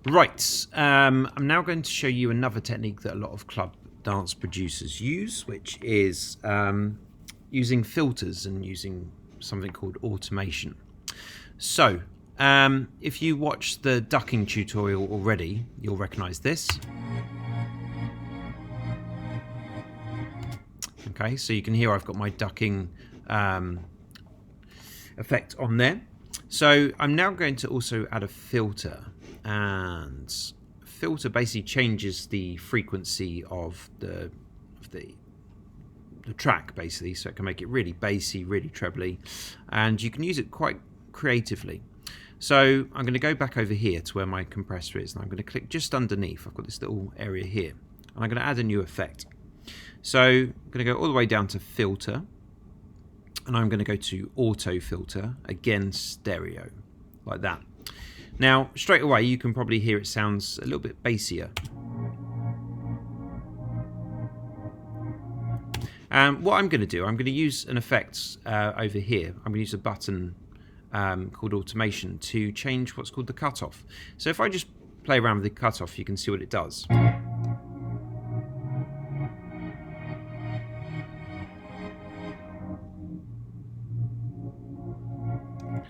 Right, I'm now going to show you another technique that a lot of club dance producers use, which is using filters and using something called automation. So, if you watch the ducking tutorial already, you'll recognize this. Okay, so you can hear I've got my ducking effect on there. So I'm now going to also add a filter, and filter basically changes the frequency of the track, basically, so it can make it really bassy, really trebly, and you can use it quite creatively. So I'm going to go back over here to where my compressor is, and I'm going to click just underneath. I've got this little area here, and I'm going to add a new effect. So I'm going to go all the way down to filter, and I'm going to go to auto filter, again stereo, like that. Now straight away you can probably hear it sounds a little bit bassier. What I'm going to do, I'm going to use an effect over here. I'm going to use a button called automation to change what's called the cutoff. So if I just play around with the cutoff, you can see what it does.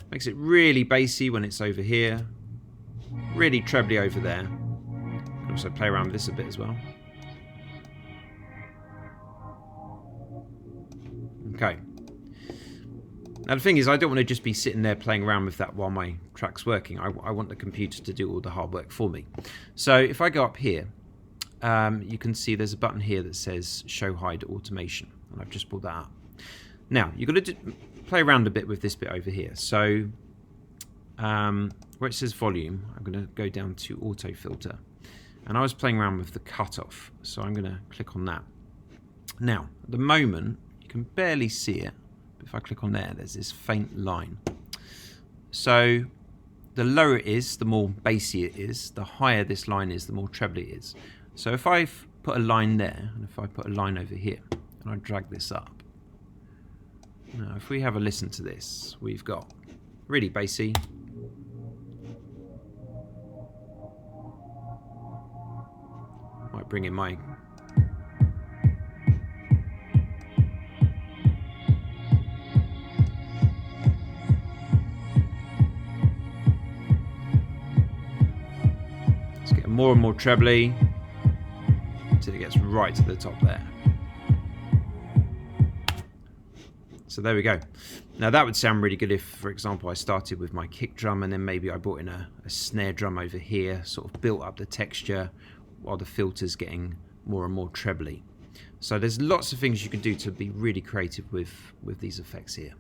Makes it really bassy when it's over here, really trebly over there. You can also play around with this a bit as well. Okay. Now the thing is, I don't want to just be sitting there playing around with that while my track's working. I want the computer to do all the hard work for me. So if I go up here, you can see there's a button here that says Show Hide Automation, and I've just pulled that up. Now you've got to play around a bit with this bit over here. So where it says volume, I'm going to go down to auto filter, and I was playing around with the cutoff, so I'm going to click on that. Now at the moment you can barely see it, but if I click on there, there's this faint line. So the lower it is, the more bassy it is. The higher this line is, the more trebly it is. So if I put a line there, and if I put a line over here, and I drag this up, now if we have a listen to this, we've got really bassy, might bring in my it's getting more and more trebly until it gets right to the top there. So there we go. Now that would sound really good if, for example, I started with my kick drum and then maybe I brought in a snare drum over here, sort of built up the texture while the filter's getting more and more trebly. So there's lots of things you can do to be really creative with these effects here.